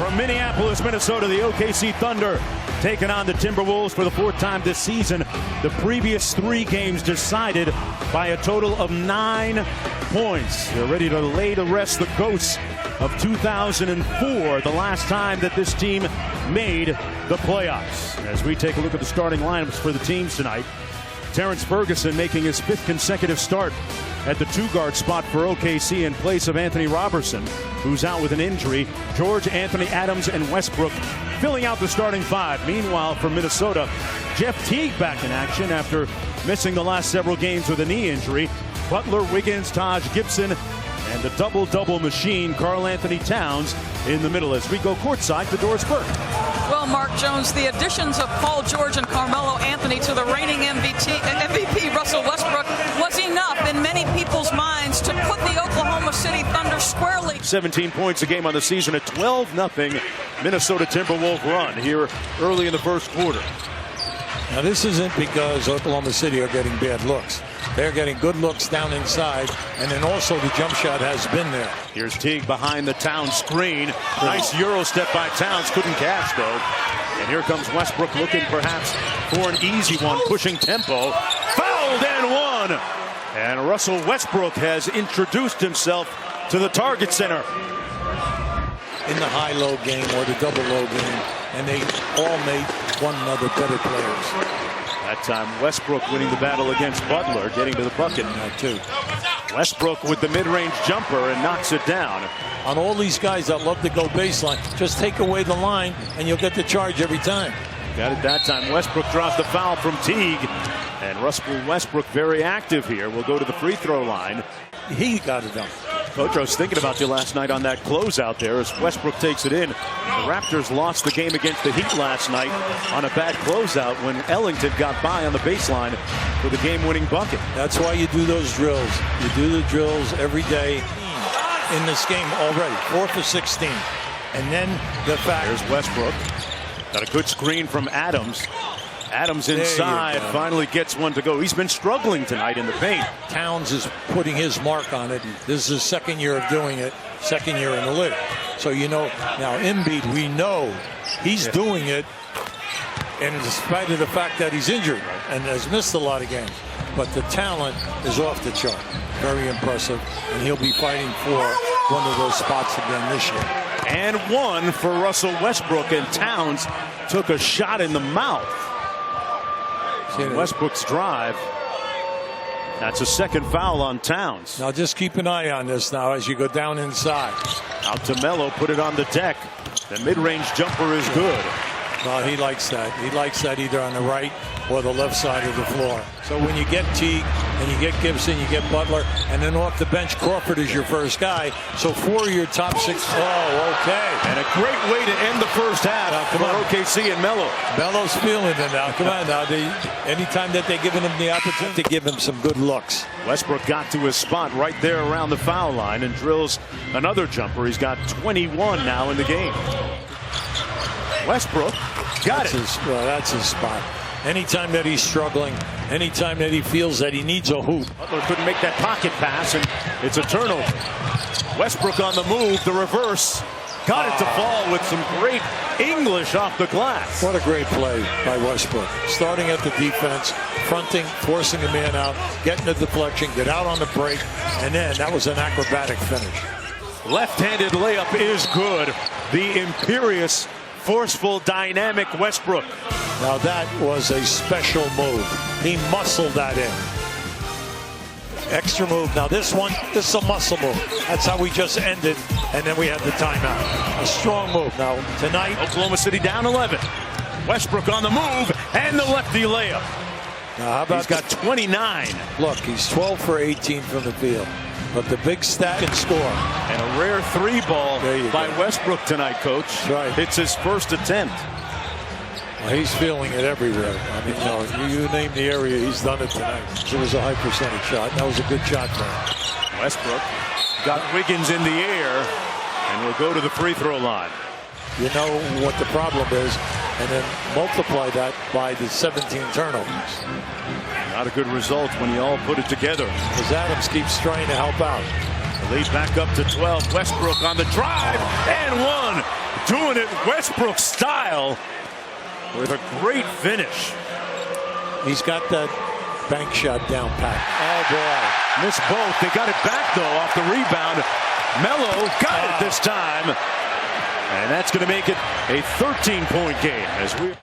From Minneapolis, Minnesota, the OKC Thunder taking on the Timberwolves for the fourth time this season. The previous 3 games decided by a total of 9 points. They're ready to lay to rest the ghosts of 2004, the last time that this team made the playoffs. As we take a look at the starting lineups for the teams tonight, Terrence Ferguson making his 5th consecutive start at the 2-guard spot for OKC in place of Anthony Robertson, who's out with an injury. George, Anthony, Adams, and Westbrook filling out the starting 5. Meanwhile, for Minnesota, Jeff Teague back in action after missing the last several games with a knee injury. Butler, Wiggins, Taj Gibson, and the double-double machine, Karl Anthony Towns, in the middle as we go courtside to Doris Burke. Well, Mark Jones, the additions of Paul George and Carmelo Anthony to the reigning MVP Russell Westbrook was enough in many people's minds to put the Oklahoma City Thunder squarely. 17 points a game on the season, a 12-0 Minnesota Timberwolves run here early in the first quarter. Now, this isn't because Oklahoma City are getting bad looks. They're getting good looks down inside, and then also the jump shot has been there. Here's Teague behind the Towns screen. Nice Euro step by Towns, couldn't cash though. And here comes Westbrook looking perhaps for an easy one, pushing tempo. Fouled and one! And Russell Westbrook has introduced himself to the target center. In the high-low game or the double-low game, and they all made one another better players. That time Westbrook winning the battle against Butler, getting to the bucket. Too. Westbrook with the mid-range jumper and knocks it down. On all these guys that love to go baseline, just take away the line and you'll get the charge every time. Got it that time. Westbrook draws the foul from Teague. And Russell Westbrook very active here. Will go to the free throw line. He got it done. Coach, I was thinking about you last night on that closeout there as Westbrook takes it in. The Raptors lost the game against the Heat last night on a bad closeout when Ellington got by on the baseline for the game-winning bucket. That's why you do those drills. You do the drills every day in this game already. 4 for 16. And then the fact. Here's Westbrook. Got a good screen from Adams. Adams inside, finally gets one to go. He's been struggling tonight in the paint. Towns is putting his mark on it. This is his 2nd year of doing it, 2nd year in the league. So, you know, now Embiid, we know he's doing it, and in spite of the fact that he's injured and has missed a lot of games. But the talent is off the chart. Very impressive, and he'll be fighting for one of those spots again this year. And one for Russell Westbrook, and Towns took a shot in the mouth. Westbrook's drive. That's a 2nd foul on Towns. Now just keep an eye on this now as you go down inside. Out to Melo, put it on the deck. The mid-range jumper is good. Well, he likes that. He likes that either on the right or the left side of the floor. So when you get Teague and you get Gibson, you get Butler, and then off the bench, Crawford is your first guy. So 4 of your top 6. Oh, okay. And a great way to end the first half for OKC and Melo. Melo's feeling it now. Come on now. Anytime that they're giving him the opportunity to give him some good looks. Westbrook got to his spot right there around the foul line and drills another jumper. He's got 21 now in the game. Westbrook got it. That's his spot. Anytime that he's struggling, anytime that he feels that he needs a hoop. Butler couldn't make that pocket pass, and it's a turnover. Westbrook on the move, the reverse. Got it to fall with some great English off the glass. What a great play by Westbrook. Starting at the defense, fronting, forcing a man out, getting the deflection, get out on the break, and then that was an acrobatic finish. Left-handed layup is good. The imperious, forceful, dynamic Westbrook. Now that was a special move. He muscled that in. Extra move. Now this is a muscle move. That's how we just ended, and then we had the timeout. A strong move. Now tonight, Oklahoma City down 11. Westbrook on the move, and the lefty layup. Now how about he's got 29. Look, he's 12 for 18 from the field. But the big stat and score. And a rare 3-ball by Westbrook tonight, Coach. That's right. It's his first attempt. Well, he's feeling it everywhere. I mean, you name the area, he's done it tonight. It was a high percentage shot. That was a good shot for him. Westbrook got Wiggins in the air and will go to the free throw line. You know what the problem is, and then multiply that by the 17 turnovers. Not a good result when you all put it together. As Adams keeps trying to help out. The lead back up to 12. Westbrook on the drive and one. doing it Westbrook style with a great finish. He's got that bank shot down pat. Oh boy, Missed both. They got it back though off the rebound. Melo got it this time, and that's going to make it a 13-point game as we